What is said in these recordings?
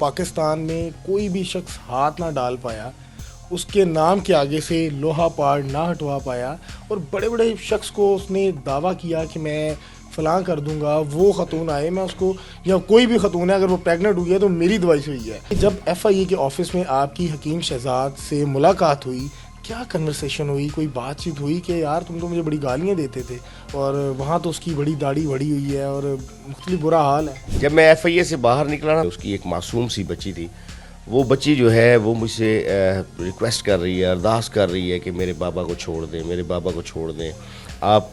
पाकिस्तान में कोई भी शख्स हाथ ना डाल पाया, उसके नाम के आगे से लोहा पाड़ ना हटवा पाया। और बड़े बड़े शख्स को उसने दावा किया कि मैं फ़लाँ कर दूंगा, वो ख़तून आए मैं उसको, या कोई भी ख़तून है अगर वो प्रेग्नेंट हुई है तो मेरी दवाई से हुई है। जब FIA के ऑफिस में आपकी हकीम शहजाद से मुलाकात हुई, क्या कन्वर्सेशन हुई, कोई बातचीत हुई कि यार तुम तो मुझे बड़ी गालियाँ देते थे, और वहाँ तो उसकी बड़ी दाढ़ी बड़ी हुई है और मुख्तलिफ बुरा हाल है। जब मैं FIA से बाहर निकला ना, उसकी एक मासूम सी बच्ची थी। वो बच्ची जो है वो मुझसे रिक्वेस्ट कर रही है, अरदास कर रही है कि मेरे बाबा को छोड़ दें, मेरे बाबा को छोड़ दें, आप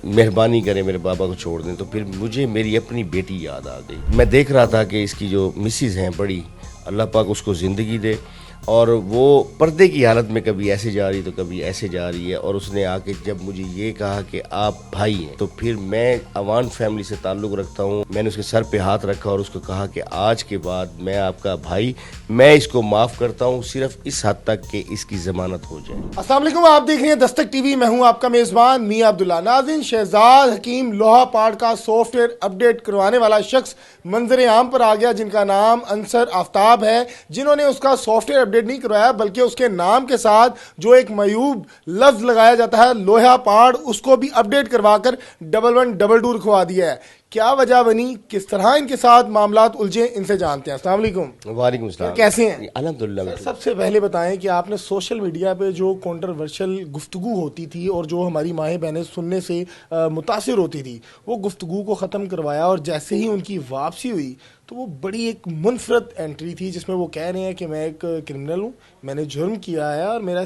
मेहरबानी करें, मेरे बाबा को छोड़ दें। तो फिर मुझे मेरी अपनी बेटी याद आ गई। मैं देख रहा था कि इसकी जो मिसिज़ हैं बड़ी, अल्लाह पाक उसको ज़िंदगी दे, और वो पर्दे की हालत में कभी ऐसे जा रही तो कभी ऐसे जा रही है। और उसने आके जब मुझे ये कहा कि आप भाई हैं, तो फिर मैं अवान फैमिली से ताल्लुक़ रखता हूँ। मैंने उसके सर पे हाथ रखा और उसको कहा कि आज के बाद मैं आपका भाई, मैं इसको माफ़ करता हूँ, सिर्फ इस हद तक कि इसकी ज़मानत हो जाए। अस्सलाम वालेकुम, आप देख रहे हैं दस्तक टीवी। मैं हूं आपका मेज़बान मियां अब्दुल्ला। नाज़रीन, शहजाद हकीम लोहा पाड़ का सॉफ्टवेयर अपडेट करवाने वाला शख्स मंजर आम पर आ गया, जिनका नाम अंसर आफ्ताब है, जिन्होंने उसका सॉफ्टवेयर अपडेट नहीं करवाया बल्कि उसके नाम के साथ जो एक मयूब लफ्ज लगाया जाता है लोहा पाड़, उसको भी अपडेट करवाकर 1112 लिखवा दिया है। क्या वजह बनी, किस तरह इनके साथ मामलात उलझे, इनसे जानते हैं। अस्सलाम वालेकुम। वालेकुम सलाम। कैसे हैं? अल्हम्दुलिल्लाह। सबसे पहले बताएं कि आपने सोशल मीडिया पे जो कंट्रोवर्शियल गुफ्तगू होती थी और जो हमारी माएँ बहनें सुनने से मुतासिर होती थी, वो गुफ्तगू को ख़त्म करवाया, और जैसे ही उनकी वापसी हुई तो वो बड़ी एक मुनफरद एंट्री थी जिसमें वो कह रहे हैं कि मैं एक क्रिमिनल हूँ, मैंने जुर्म किया है और मेरा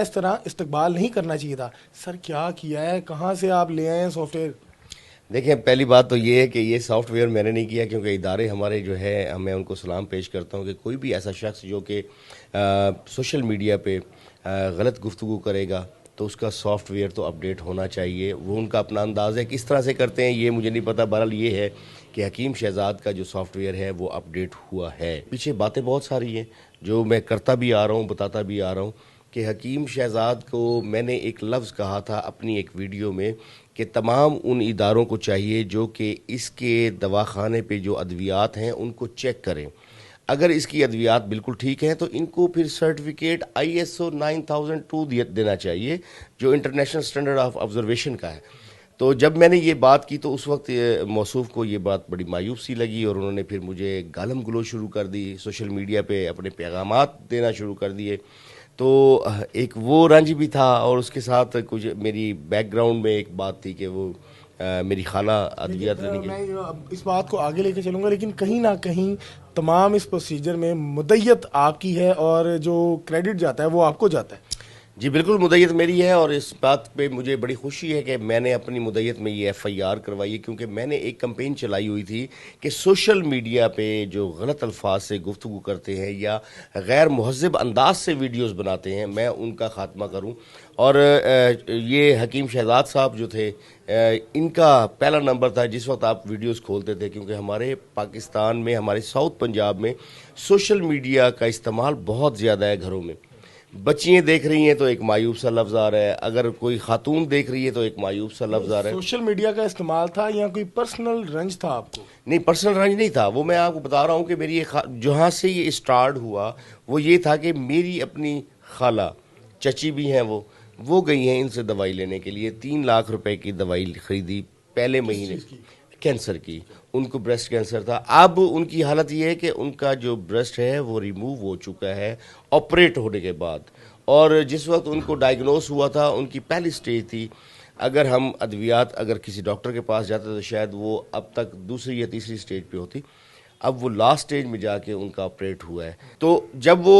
इस तरह इस्तकबाल नहीं करना चाहिए था। सर, क्या किया है, कहाँ से आप ले आए हैं सॉफ्टवेयर? देखिए, पहली बात तो ये है कि ये सॉफ्टवेयर मैंने नहीं किया, क्योंकि इदारे हमारे जो है, मैं उनको सलाम पेश करता हूँ कि कोई भी ऐसा शख्स जो कि सोशल मीडिया पे गलत गुफ्तगू करेगा तो उसका सॉफ्टवेयर तो अपडेट होना चाहिए। वो उनका अपना अंदाज़ है, किस तरह से करते हैं ये मुझे नहीं पता। बहरहाल ये है कि हकीम शहजाद का जो सॉफ्टवेयर है वो अपडेट हुआ है। पीछे बातें बहुत सारी हैं जो मैं करता भी आ रहा हूँ, बताता भी आ रहा हूँ कि हकीम शहजाद को मैंने एक लफ्ज़ कहा था अपनी एक वीडियो में कि तमाम उन इदारों को चाहिए जो कि इसके दवाखाने पे जो अद्वियात हैं उनको चेक करें। अगर इसकी अद्वियात बिल्कुल ठीक हैं तो इनको फिर सर्टिफिकेट ISO 9002 देना चाहिए, जो इंटरनेशनल स्टैंडर्ड ऑफ ऑब्जर्वेशन का है। तो जब मैंने ये बात की तो उस वक्त मौसूफ को ये बात बड़ी मायूब सी लगी, और उन्होंने फिर मुझे गालम गलोच शुरू कर दी, सोशल मीडिया पे अपने पैगामात देना शुरू कर दिए। तो एक वो रंज भी था, और उसके साथ कुछ मेरी बैकग्राउंड में एक बात थी कि वो मेरी खाला अद्वियात लेने की। मैं अब इस बात को आगे लेके चलूंगा, लेकिन कहीं ना कहीं तमाम इस प्रोसीजर में मुद्दत आपकी है और जो क्रेडिट जाता है वो आपको जाता है। जी बिल्कुल, मुद्दत मेरी है, और इस बात पे मुझे बड़ी खुशी है कि मैंने अपनी मुद्दत में ये FIR करवाई है, क्योंकि मैंने एक कैंपेन चलाई हुई थी कि सोशल मीडिया पे जो गलत अल्फाज से गुफ्तगू करते हैं या गैर महज़ब अंदाज से वीडियोस बनाते हैं, मैं उनका ख़ात्मा करूं। और ये हकीम शहजाद साहब जो थे, इनका पहला नंबर था जिस वक्त आप वीडियोस खोलते थे, क्योंकि हमारे पाकिस्तान में, हमारे साउथ पंजाब में सोशल मीडिया का इस्तेमाल बहुत ज़्यादा है। घरों में बच्चियाँ देख रही हैं तो एक मायूब सा लफ्ज़ आ रहा है, अगर कोई खातून देख रही है तो एक मायूब सा लफ्ज़ आ रहा है। सोशल मीडिया का इस्तेमाल था या कोई पर्सनल रंज था आपको? नहीं, पर्सनल रंज नहीं था, वो मैं आपको बता रहा हूँ कि मेरी जहाँ से ये स्टार्ट हुआ वो ये था कि मेरी अपनी खाला, चची भी हैं, वो गई हैं इनसे दवाई लेने के लिए। 3 लाख रुपए की दवाई खरीदी पहले महीने, कैंसर की। उनको ब्रेस्ट कैंसर था। अब उनकी हालत ये है कि उनका जो ब्रेस्ट है वो रिमूव हो चुका है ऑपरेट होने के बाद, और जिस वक्त उनको डायग्नोस हुआ था उनकी पहली स्टेज थी। अगर हम अद्वियात अगर किसी डॉक्टर के पास जाते तो शायद वो अब तक दूसरी या तीसरी स्टेज पे होती। अब वो लास्ट स्टेज में जाके उनका ऑपरेट हुआ है। तो जब वो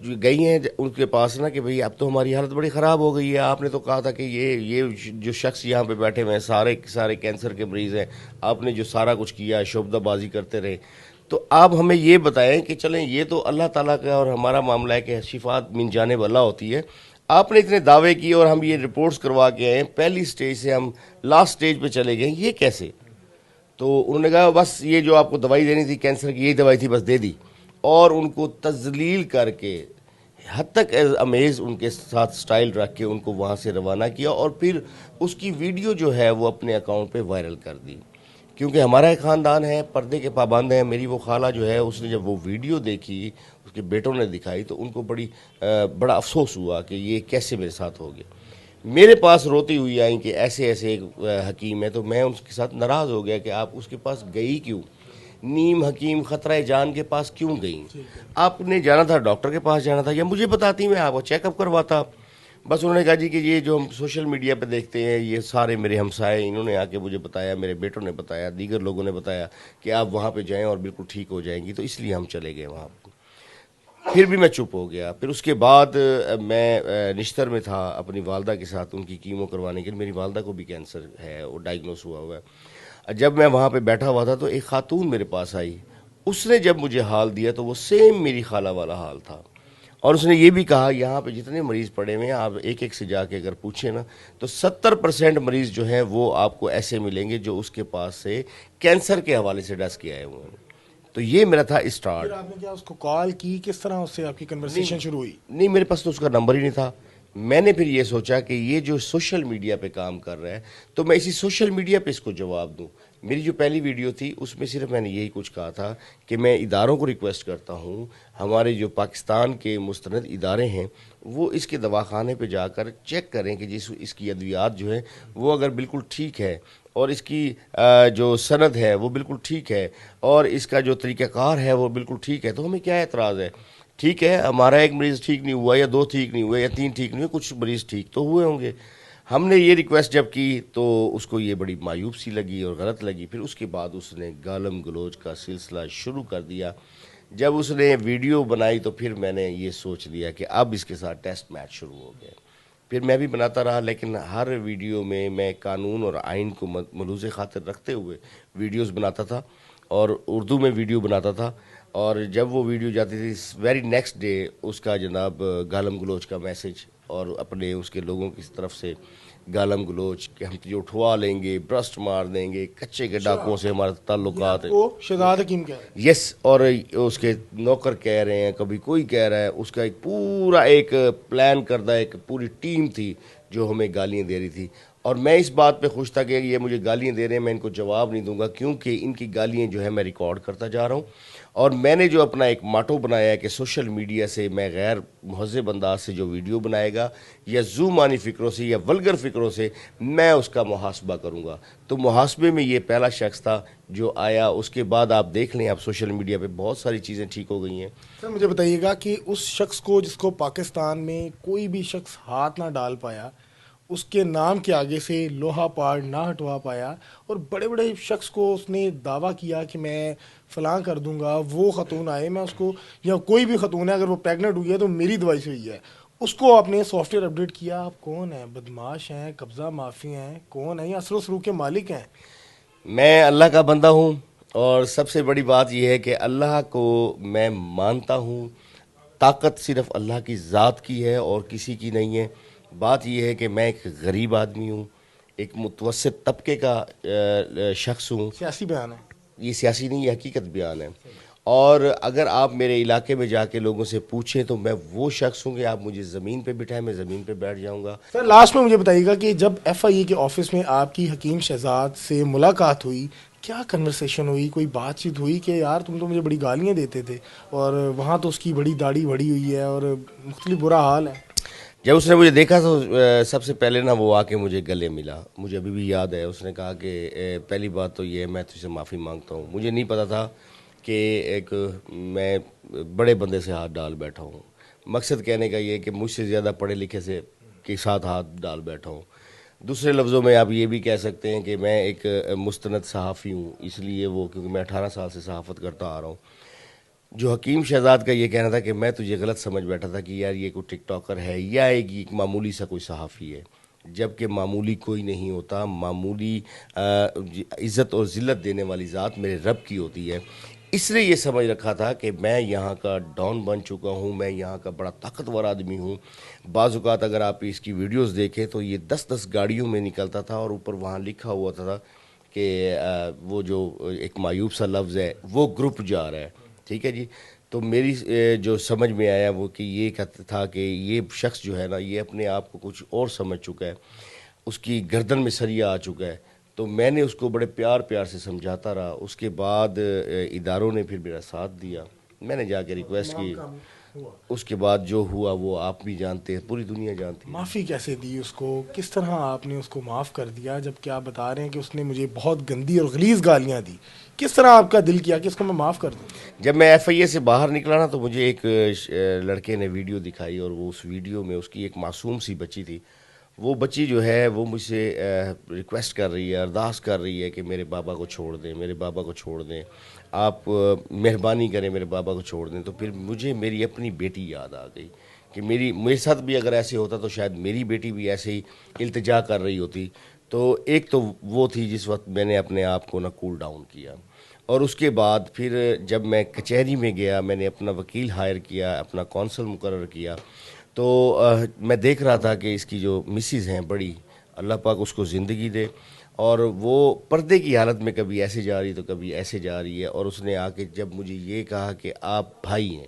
गई हैं उनके पास ना कि भाई अब तो हमारी हालत बड़ी ख़राब हो गई है, आपने तो कहा था कि ये जो शख्स यहाँ पे बैठे हुए हैं सारे सारे कैंसर के मरीज़ हैं, आपने जो सारा कुछ किया, शोबदाबाजी करते रहे, तो आप हमें ये बताएं कि चलें ये तो अल्लाह ताला का और हमारा मामला है कि शिफात मिन जानिब अल्लाह होती है। आपने इतने दावे किए और हम ये रिपोर्ट्स करवा के आए, पहली स्टेज से हम लास्ट स्टेज पे चले गए, ये कैसे? तो उन्होंने कहा बस ये जो आपको दवाई देनी थी कैंसर की, यही दवाई थी, बस दे दी। और उनको तजलील करके हद तक अमेज उनके साथ स्टाइल रख के उनको वहाँ से रवाना किया, और फिर उसकी वीडियो जो है वो अपने अकाउंट पे वायरल कर दी क्योंकि हमारा एक ख़ानदान है, पर्दे के पाबंद हैं। मेरी वो खाला जो है, उसने जब वो वीडियो देखी, उसके बेटों ने दिखाई, तो उनको बड़ा अफसोस हुआ कि ये कैसे मेरे साथ हो गया। मेरे पास रोती हुई आई कि ऐसे ऐसे एक हकीम है। तो मैं उसके साथ नाराज़ हो गया कि आप उसके पास गई क्यों? नीम हकीम खतरा जान के पास क्यों गई? आपने जाना था, डॉक्टर के पास जाना था, या मुझे बताती, मैं आपको चेकअप करवाता। बस उन्होंने कहा जी कि ये जो हम सोशल मीडिया पे देखते हैं, ये सारे मेरे हमसाए, इन्होंने आके मुझे बताया, मेरे बेटों ने बताया, दीगर लोगों ने बताया कि आप वहाँ पे जाएं और बिल्कुल ठीक हो जाएंगी, तो इसलिए हम चले गए वहाँ पे। फिर भी मैं चुप हो गया। फिर उसके बाद मैं निश्तर में था अपनी वालदा के साथ, उनकी कीमो करवाने के लिए। मेरी वालदा को भी कैंसर है, वो डायग्नोस हुआ हुआ है। जब मैं वहाँ पे बैठा हुआ था तो एक खातून मेरे पास आई। उसने जब मुझे हाल दिया तो वो सेम मेरी खाला वाला हाल था। और उसने ये भी कहा, यहाँ पे जितने मरीज़ पड़े हुए हैं, आप एक एक से जाके अगर पूछें ना, तो 70% मरीज़ जो हैं वो आपको ऐसे मिलेंगे जो उसके पास से कैंसर के हवाले से डस के आए हुए हैं। तो ये मेरा था फिर स्टार्ट। आपने क्या उसको कॉल की, किस तरह उससे आपकी नहीं, कन्वर्सेशन शुरू हुई? नहीं, मेरे पास तो उसका नंबर ही नहीं था। मैंने फिर ये सोचा कि ये जो सोशल मीडिया पे काम कर रहा है, तो मैं इसी सोशल मीडिया पे इसको जवाब दूं। मेरी जो पहली वीडियो थी उसमें सिर्फ मैंने यही कुछ कहा था कि मैं इदारों को रिक्वेस्ट करता हूं, हमारे जो पाकिस्तान के मुस्तनद इदारे हैं, वो इसके दवाखाने पे जाकर चेक करें कि इसकी अद्वियात जो है वो अगर बिल्कुल ठीक है, और इसकी जो सनद है वो बिल्कुल ठीक है, और इसका जो तरीक़ाकार है वो बिल्कुल ठीक है, तो हमें क्या एतराज़ है? ठीक है, हमारा एक मरीज़ ठीक नहीं हुआ, या दो ठीक नहीं हुए, या तीन ठीक नहीं हुए, कुछ मरीज़ ठीक तो हुए होंगे। हमने ये रिक्वेस्ट जब की तो उसको ये बड़ी मायूब सी लगी और गलत लगी। फिर उसके बाद उसने गालम गलोच का सिलसिला शुरू कर दिया। जब उसने वीडियो बनाई तो फिर मैंने ये सोच लिया कि अब इसके साथ टेस्ट मैच शुरू हो गया। फिर मैं भी बनाता रहा, लेकिन हर वीडियो में मैं कानून और आइन को मलूज़ खातिर रखते हुए वीडियोस बनाता था, और उर्दू में वीडियो बनाता था। और जब वो वीडियो जाती थी, वेरी नेक्स्ट डे उसका जनाब गालम गलोच का मैसेज, और अपने उसके लोगों की तरफ से गालम गलोच कि हम तुझे उठवा लेंगे, ब्रस्ट मार देंगे, कच्चे के डाकुओं से हमारा ताल्लुकात है। वो शहजाद हकीम क्या है? यस, और उसके नौकर कह रहे हैं, कभी कोई कह रहा है। उसका एक पूरा एक प्लान करदा एक पूरी टीम थी जो हमें गालियां दे रही थी। और मैं इस बात पे खुश था कि ये मुझे गालियां दे रहे हैं, मैं इनको जवाब नहीं दूंगा, क्योंकि इनकी गालियां जो है मैं रिकॉर्ड करता जा रहा हूँ। और मैंने जो अपना एक माटो बनाया है कि सोशल मीडिया से मैं गैर महज़ब अंदाज से जो वीडियो बनाएगा, या ज़ूमानी फ़िक्रों से या वल्गर फ़िक्रों से, मैं उसका मुहासबा करूँगा। तो मुहासबे में ये पहला शख्स था जो आया। उसके बाद आप देख लें, आप सोशल मीडिया पे बहुत सारी चीज़ें ठीक हो गई हैं। सर मुझे बताइएगा कि उस शख्स को जिसको पाकिस्तान में कोई भी शख्स हाथ ना डाल पाया, उसके नाम के आगे से लोहा पार ना हटवा पाया, और बड़े बड़े शख्स को उसने दावा किया कि मैं फलां कर दूंगा, वो खतून आए मैं उसको, या कोई भी खतून है अगर वो प्रेग्नेंट हुई है तो मेरी दवाई से हुई है, उसको आपने सॉफ्टवेयर अपडेट किया। आप कौन है? बदमाश हैं, कब्जा माफी हैं, कौन है, या असर शुरू के मालिक हैं? मैं अल्लाह का बंदा हूँ, और सबसे बड़ी बात यह है कि अल्लाह को मैं मानता हूँ। ताकत सिर्फ अल्लाह की ज़ात की है और किसी की नहीं है। बात यह है कि मैं एक गरीब आदमी हूँ, एक मुतवस्सित तबके का शख्स हूँ। सियासी बयान है। ये सियासी नहीं, ये हकीकत बयान है। और अगर आप मेरे इलाके में जाके लोगों से पूछें तो मैं वो शख्स हूँ कि आप मुझे ज़मीन पे बिठाएं, मैं ज़मीन पे बैठ जाऊँगा। सर लास्ट में मुझे बताइएगा कि जब एफआईए के ऑफिस में आपकी हकीम शहजाद से मुलाकात हुई, क्या कन्वर्सेशन हुई, कोई बातचीत हुई कि यार तुम तो मुझे बड़ी गालियां देते थे, और वहाँ तो उसकी बड़ी दाढ़ी बड़ी हुई है और मुख्तलिफ बुरा हाल है? जब उसने मुझे देखा तो सबसे पहले ना वो आके मुझे गले मिला। मुझे अभी भी याद है, उसने कहा कि पहली बात तो ये है, मैं तुझसे माफ़ी मांगता हूँ। मुझे नहीं पता था कि एक मैं बड़े बंदे से हाथ डाल बैठा हूँ। मकसद कहने का ये है कि मुझसे ज़्यादा पढ़े लिखे से के साथ हाथ डाल बैठा हूँ। दूसरे लफ्ज़ों में आप ये भी कह सकते हैं कि मैं एक मुस्तनद सहाफ़ी हूँ, इसलिए वो, क्योंकि मैं 18 साल से सहाफ़त करता आ रहा हूँ। जो हकीम शहजाद का ये कहना था कि मैं तुझे गलत समझ बैठा था कि यार ये कोई टिकटॉकर है या एक मामूली सा कोई सहाफ़ी है, जबकि मामूली कोई नहीं होता। मामूली इज़्ज़त और ज़िल्लत देने वाली ज़ात मेरे रब की होती है। इसने ये समझ रखा था कि मैं यहाँ का डॉन बन चुका हूँ, मैं यहाँ का बड़ा ताकतवर आदमी हूँ। बाज़ औक़ात अगर आप इसकी वीडियोस देखें तो ये 10-10 गाड़ियों में निकलता था, और ऊपर वहाँ लिखा हुआ था कि वो जो एक मायूब सा लफ्ज़ है, वो ग्रुप जा रहा है। ठीक है जी। तो मेरी जो समझ में आया वो कि ये था कि ये शख्स जो है ना, ये अपने आप को कुछ और समझ चुका है, उसकी गर्दन में सरिया आ चुका है। तो मैंने उसको बड़े प्यार प्यार से समझाता रहा। उसके बाद इदारों ने फिर मेरा साथ दिया, मैंने जाके रिक्वेस्ट की। उसके बाद जो हुआ वो आप भी जानते हैं, पूरी दुनिया जानती है। माफ़ी कैसे दी उसको, किस तरह आपने उसको माफ़ कर दिया, जबकि आप बता रहे हैं कि उसने मुझे बहुत गंदी और गलीज़ गालियाँ दी? किस तरह आपका दिल किया कि इसको मैं माफ़ कर दूँ? जब मैं FIA से बाहर निकला ना, तो मुझे एक लड़के ने वीडियो दिखाई, और वो उस वीडियो में उसकी एक मासूम सी बच्ची थी। वो बच्ची जो है वो मुझसे रिक्वेस्ट कर रही है, अरदास कर रही है कि मेरे बाबा को छोड़ दें, मेरे बाबा को छोड़ दें, आप मेहरबानी करें, मेरे बाबा को छोड़ दें। तो फिर मुझे मेरी अपनी बेटी याद आ गई कि मेरे साथ भी अगर ऐसे होता तो शायद मेरी बेटी भी ऐसे ही इल्तिजा कर रही होती। तो एक तो वो थी जिस वक्त मैंने अपने आप को ना कूल डाउन किया, और उसके बाद फिर जब मैं कचहरी में गया, मैंने अपना वकील हायर किया, अपना कौंसल मुकर्रर किया। तो मैं देख रहा था कि इसकी जो मिसिज़ हैं बड़ी, अल्लाह पाक उसको ज़िंदगी दे, और वो पर्दे की हालत में कभी ऐसे जा रही तो कभी ऐसे जा रही है। और उसने आके जब मुझे ये कहा कि आप भाई हैं,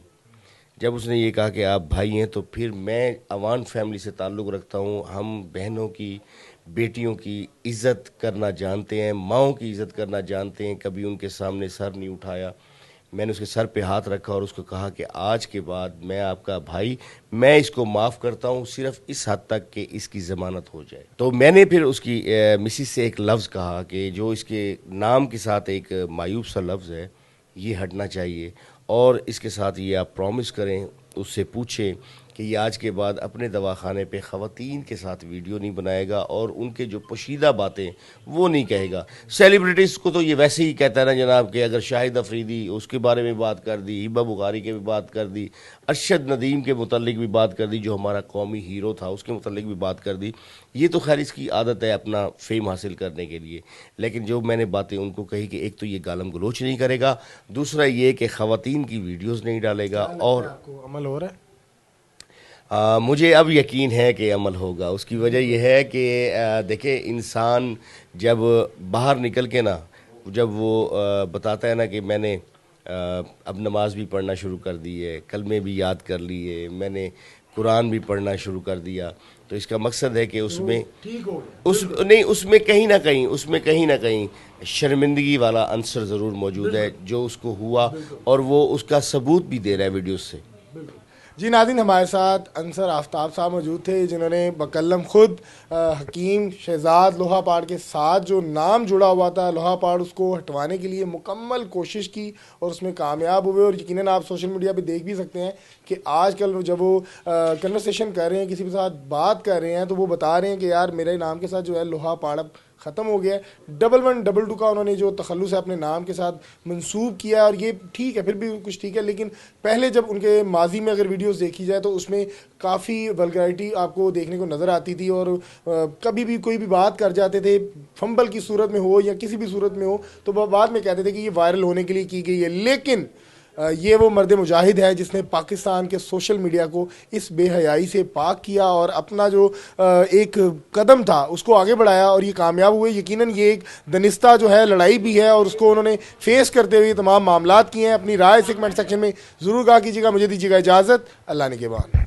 जब उसने ये कहा कि आप भाई हैं, तो फिर मैं अवान फैमिली से ताल्लुक़ रखता हूँ। हम बहनों की, बेटियों की इज़्ज़त करना जानते हैं, माँओं की इज़्ज़त करना जानते हैं। कभी उनके सामने सर नहीं उठाया। मैंने उसके सर पे हाथ रखा और उसको कहा कि आज के बाद मैं आपका भाई, मैं इसको माफ़ करता हूँ, सिर्फ इस हद तक कि इसकी ज़मानत हो जाए। तो मैंने फिर उसकी मिसिस से एक लफ्ज़ कहा कि जो इसके नाम के साथ एक मायूब सा लफ्ज़ है, ये हटना चाहिए, और इसके साथ ये आप प्रॉमिस करें, उससे पूछें कि ये आज के बाद अपने दवाखाने पे ख़वातीन के साथ वीडियो नहीं बनाएगा, और उनके जो पोशीदा बातें वो नहीं कहेगा। सेलिब्रिटीज़ को तो ये वैसे ही कहता है ना जनाब कि अगर शाहिद अफरीदी, उसके बारे में बात कर दी, हिबा बुखारी के भी बात कर दी, अरशद नदीम के मुतल्लिक भी बात कर दी, जो हमारा कौमी हीरो था उसके मुतल्लिक भी बात कर दी। ये तो खैर इसकी आदत है अपना फेम हासिल करने के लिए। लेकिन जो मैंने बातें उनको कही कि एक तो ये गालम गलोच नहीं करेगा, दूसरा ये कि ख़वातीन की वीडियोज़ नहीं डालेगा। और आपको अमल हो रहा है? मुझे अब यकीन है कि अमल होगा। उसकी वजह यह है कि देखिए, इंसान जब बाहर निकल के ना, जब वो बताता है ना कि मैंने अब नमाज भी पढ़ना शुरू कर दी है, कलमे भी याद कर लिए, मैंने कुरान भी पढ़ना शुरू कर दिया, तो इसका मकसद है कि उसमें ठीक हो गया। नहीं, उसमें कहीं ना कहीं शर्मिंदगी वाला अंसर ज़रूर मौजूद है जो उसको हुआ, और वो उसका सबूत भी दे रहा है वीडियो से। जी नाज़रीन, हमारे साथ अंसर आफ्ताब साहब मौजूद थे, जिन्होंने बकल्लम खुद हकीम शहजाद लोहापाड़ के साथ जो नाम जुड़ा हुआ था लोहापाड़, उसको हटवाने के लिए मुकम्मल कोशिश की और उसमें कामयाब हुए। और यकीनन आप सोशल मीडिया पे देख भी सकते हैं कि आजकल जब वो कन्वर्सेशन कर रहे हैं, किसी के साथ बात कर रहे हैं, तो वो बता रहे हैं कि यार मेरे नाम के साथ जो है लोहापाड़ अब ख़त्म हो गया है। 1122 का उन्होंने जो तखल्लुस है अपने नाम के साथ मंसूब किया है, और ये ठीक है, फिर भी कुछ ठीक है। लेकिन पहले जब उनके माजी में अगर वीडियोस देखी जाए तो उसमें काफ़ी वल्गैरिटी आपको देखने को नज़र आती थी, और कभी भी कोई भी बात कर जाते थे, फंबल की सूरत में हो या किसी भी सूरत में हो, तो वो बाद में कहते थे कि ये वायरल होने के लिए की गई है। लेकिन ये वो मर्द मुजाहिद है जिसने पाकिस्तान के सोशल मीडिया को इस बेहयाई से पाक किया और अपना जो एक कदम था उसको आगे बढ़ाया, और ये कामयाब हुए। यकीनन ये एक दनिस्ता जो है लड़ाई भी है, और उसको उन्होंने फेस करते हुए तमाम मामलात किए हैं। अपनी राय से कमेंट सेक्शन में ज़रूर कहा कीजिएगा। मुझे दीजिएगा इजाज़त। अल्लाह ने के बाद।